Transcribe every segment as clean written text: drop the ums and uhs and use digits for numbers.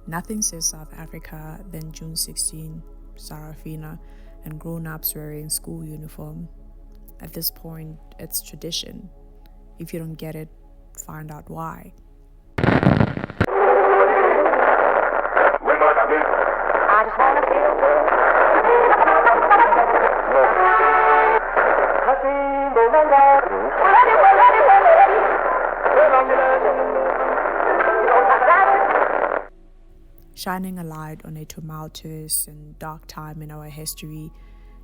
Nothing says South Africa than June 16, Sarafina, and grown-ups wearing school uniform. At this point, it's tradition. If you don't get it, find out why. I just wanna feel good. Shining a light on a tumultuous and dark time in our history,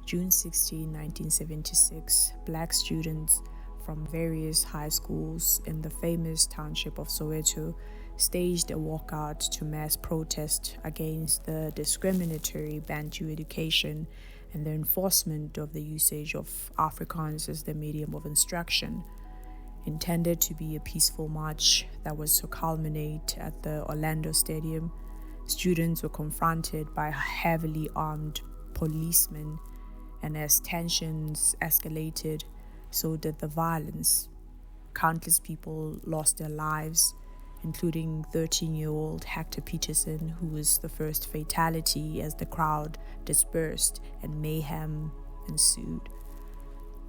June 16, 1976, Black students from various high schools in the famous township of Soweto staged a walkout to mass protest against the discriminatory Bantu education and the enforcement of the usage of Afrikaans as the medium of instruction. Intended to be a peaceful march that was to culminate at the Orlando Stadium, students were confronted by heavily armed policemen, and as tensions escalated, so did the violence. Countless people lost their lives, including 13-year-old Hector Peterson, who was the first fatality as the crowd dispersed and mayhem ensued.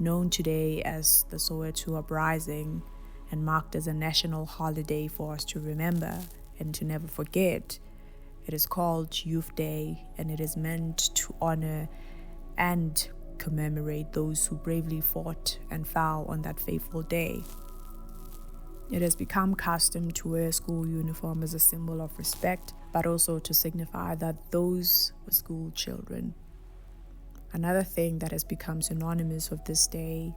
Known today as the Soweto Uprising and marked as a national holiday for us to remember and to never forget, it is called Youth Day, and it is meant to honor and commemorate those who bravely fought and fell on that fateful day. It has become custom to wear school uniform as a symbol of respect, but also to signify that those were school children. Another thing that has become synonymous with this day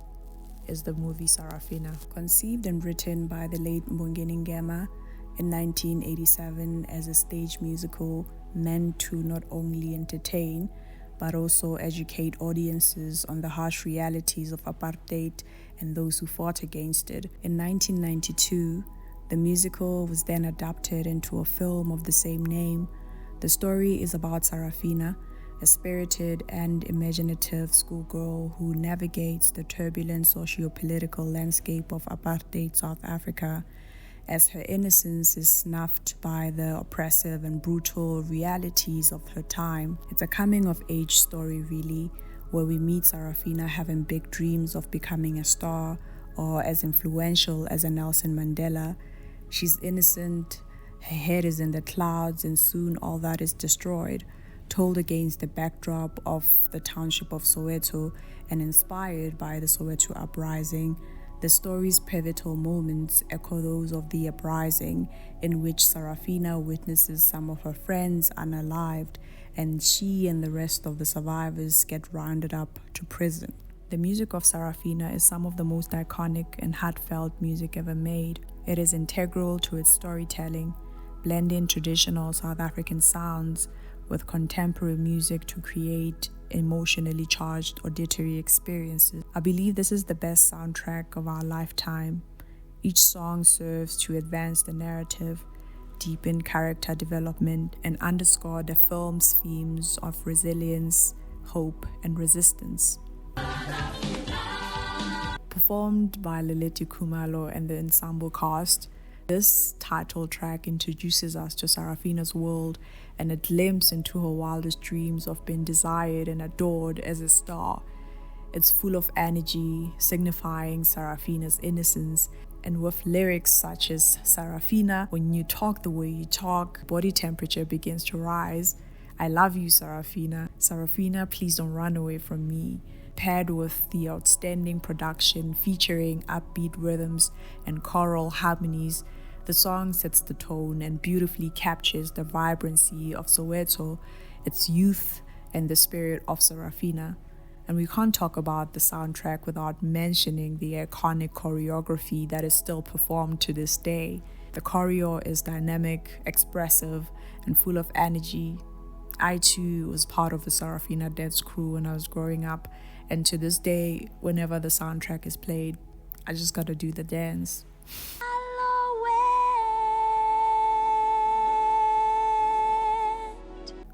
is the movie Sarafina. Conceived and written by the late Mbongeni Ngema in 1987 as a stage musical meant to not only entertain, but also educate audiences on the harsh realities of apartheid and those who fought against it. In 1992, the musical was then adapted into a film of the same name. The story is about Sarafina, a spirited and imaginative schoolgirl who navigates the turbulent socio-political landscape of apartheid South Africa as her innocence is snuffed by the oppressive and brutal realities of her time. It's a coming-of-age story, really, where we meet Sarafina having big dreams of becoming a star or as influential as a Nelson Mandela. She's innocent, her head is in the clouds, and soon all that is destroyed. Told against the backdrop of the township of Soweto and inspired by the Soweto uprising, the story's pivotal moments echo those of the uprising, in which Sarafina witnesses some of her friends unalived, and she and the rest of the survivors get rounded up to prison. The music of Sarafina is some of the most iconic and heartfelt music ever made. It is integral to its storytelling, blending traditional South African sounds with contemporary music to create emotionally charged auditory experiences. I believe this is the best soundtrack of our lifetime. Each song serves to advance the narrative, deepen character development, and underscore the film's themes of resilience, hope, and resistance. Performed by Leleti Khumalo and the ensemble cast, this title track introduces us to Sarafina's world and a glimpse into her wildest dreams of being desired and adored as a star. It's full of energy, signifying Sarafina's innocence, and with lyrics such as "Sarafina, when you talk the way you talk, body temperature begins to rise. I love you, Sarafina. Sarafina, please don't run away from me." Paired with the outstanding production featuring upbeat rhythms and choral harmonies, the song sets the tone and beautifully captures the vibrancy of Soweto, its youth, and the spirit of Sarafina. And we can't talk about the soundtrack without mentioning the iconic choreography that is still performed to this day. The choreo is dynamic, expressive, and full of energy. I too was part of the Sarafina dance crew when I was growing up, and to this day, whenever the soundtrack is played, I just gotta do the dance.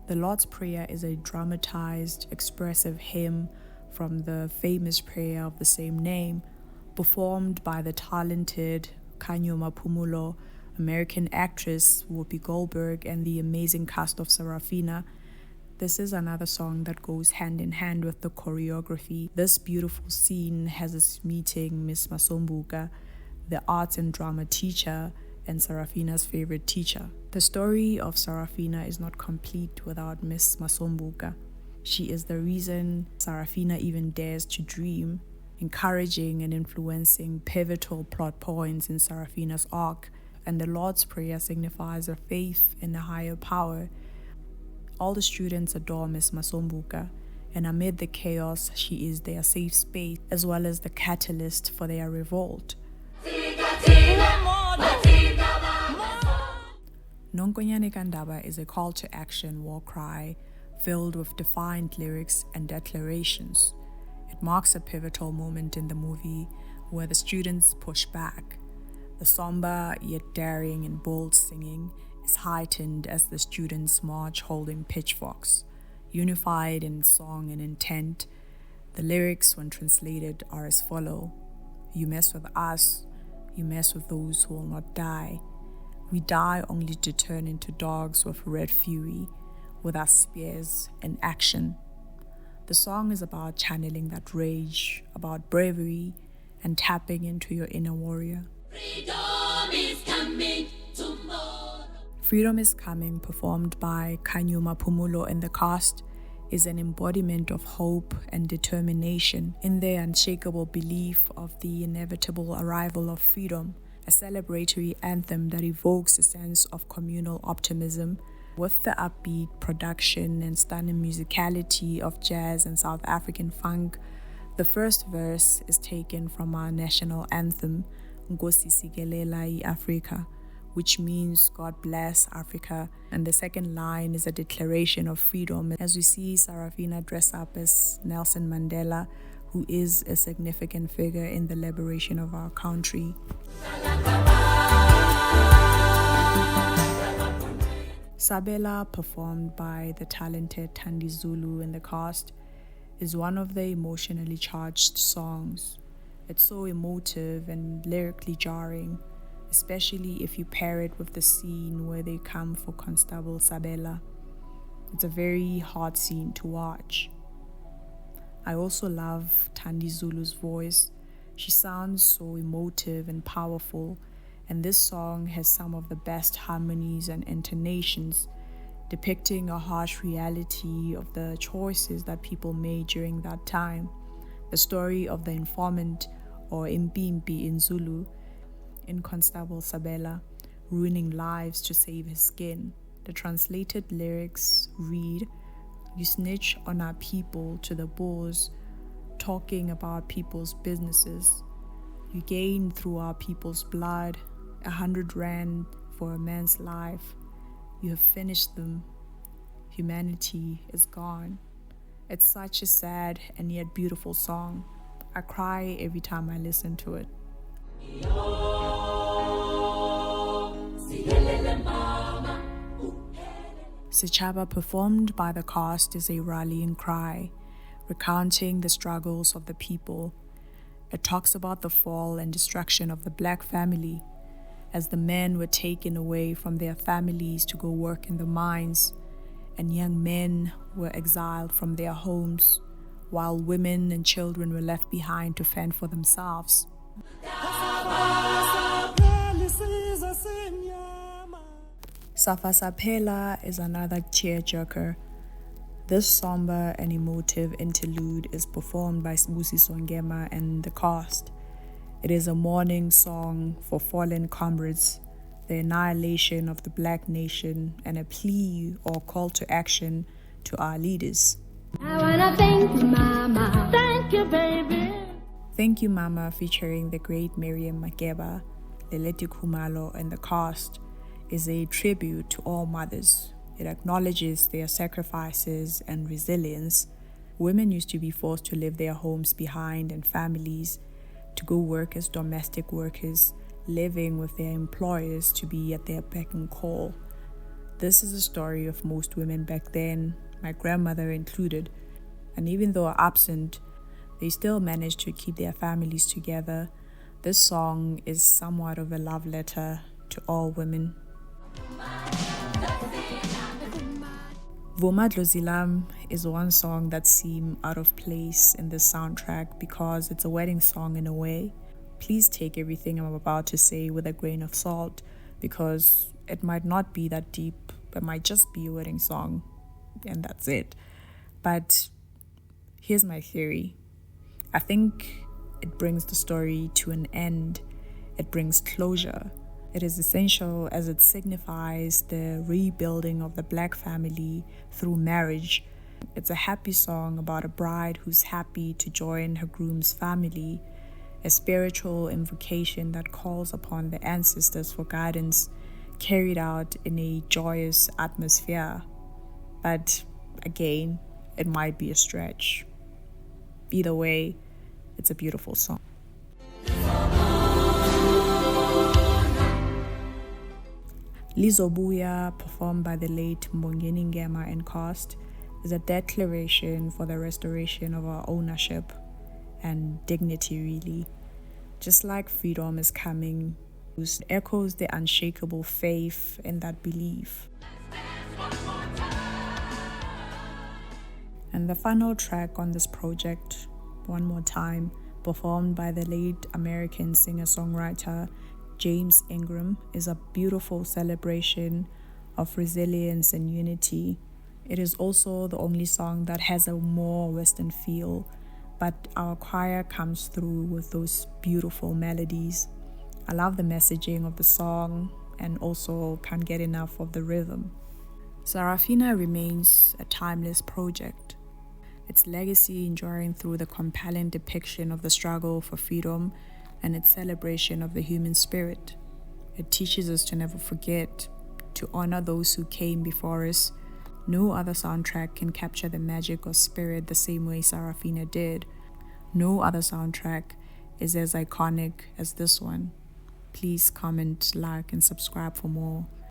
The Lord's Prayer is a dramatized, expressive hymn from the famous prayer of the same name, performed by the talented Khanyo Maphumulo, American actress Whoopi Goldberg, and the amazing cast of Sarafina. This is another song that goes hand in hand with the choreography. This beautiful scene has us meeting Miss Masombuka, the arts and drama teacher, and Sarafina's favorite teacher. The story of Sarafina is not complete without Miss Masombuka. She is the reason Sarafina even dares to dream, encouraging and influencing pivotal plot points in Sarafina's arc, and the Lord's Prayer signifies a faith in a higher power. All the students adore Miss Masombuka, and amid the chaos, she is their safe space as well as the catalyst for their revolt. Nonkonyane Kandaba is a call to action war cry filled with defiant lyrics and declarations. It marks a pivotal moment in the movie where the students push back. The somber yet daring and bold singing is heightened as the students march holding pitchforks, unified in song and intent. The lyrics, when translated, are as follow: "You mess with us, you mess with those who will not die. We die only to turn into dogs with red fury, with our spears and action." The song is about channeling that rage, about bravery, and tapping into your inner warrior. Freedom is coming tomorrow. Freedom is Coming, performed by Kanyuma Pumulo and the cast, is an embodiment of hope and determination in their unshakable belief of the inevitable arrival of freedom, a celebratory anthem that evokes a sense of communal optimism. With the upbeat production and stunning musicality of jazz and South African funk, the first verse is taken from our national anthem, Nkosi Sikelel' iAfrika, which means God bless Africa, and the second line is a declaration of freedom as we see Sarafina dress up as Nelson Mandela, who is a significant figure in the liberation of our country. Sabela, performed by the talented Thandi Zulu in the cast, is one of the emotionally charged songs. It's so emotive and lyrically jarring, especially if you pair it with the scene where they come for Constable Sabela. It's a very hard scene to watch. I also love Thandi Zulu's voice. She sounds so emotive and powerful, and this song has some of the best harmonies and intonations, depicting a harsh reality of the choices that people made during that time. The story of the informant, or Impimpi in Zulu, in Constable Sabela, ruining lives to save his skin. The translated lyrics read, "You snitch on our people to the Boers, talking about people's businesses. You gain through our people's blood 100 rand for a man's life. You have finished them. Humanity is gone." It's such a sad and yet beautiful song. I cry every time I listen to it. Sechaba, performed by the cast, is a rallying cry, recounting the struggles of the people. It talks about the fall and destruction of the black family, as the men were taken away from their families to go work in the mines, and young men were exiled from their homes, while women and children were left behind to fend for themselves. Safa Sapela is another tearjerker. This somber and emotive interlude is performed by Sibusiso Ngema and the cast. It is a mourning song for fallen comrades, the annihilation of the black nation, and a plea or call to action to our leaders. I wanna thank you, Mama. Thank you, baby. Thank You Mama, featuring the great Miriam Makeba, Leleti Khumalo, and the cast, is a tribute to all mothers. It acknowledges their sacrifices and resilience. Women used to be forced to leave their homes behind and families to go work as domestic workers, living with their employers to be at their beck and call. This is a story of most women back then, my grandmother included, and even though absent, they still managed to keep their families together. This song is somewhat of a love letter to all women. Vuma Dlozilam is one song that seemed out of place in this soundtrack because it's a wedding song in a way. Please take everything I'm about to say with a grain of salt because it might not be that deep, it might just be a wedding song and that's it. But here's my theory. I think it brings the story to an end. It brings closure. It is essential as it signifies the rebuilding of the Black family through marriage. It's a happy song about a bride who's happy to join her groom's family, a spiritual invocation that calls upon the ancestors for guidance, carried out in a joyous atmosphere. But again, it might be a stretch. Either way, it's a beautiful song. Lizobuya, performed by the late Mbongeni Ngema and cast, is a declaration for the restoration of our ownership and dignity, really. Just like freedom is coming, it echoes the unshakable faith in that belief. And the final track on this project, One More Time, performed by the late American singer-songwriter James Ingram, is a beautiful celebration of resilience and unity. It is also the only song that has a more Western feel, but our choir comes through with those beautiful melodies. I love the messaging of the song and also can't get enough of the rhythm. Sarafina remains a timeless project. Its legacy enduring through the compelling depiction of the struggle for freedom and its celebration of the human spirit. It teaches us to never forget, to honor those who came before us. No other soundtrack can capture the magic or spirit the same way Sarafina did. No other soundtrack is as iconic as this one. Please comment, like, and subscribe for more.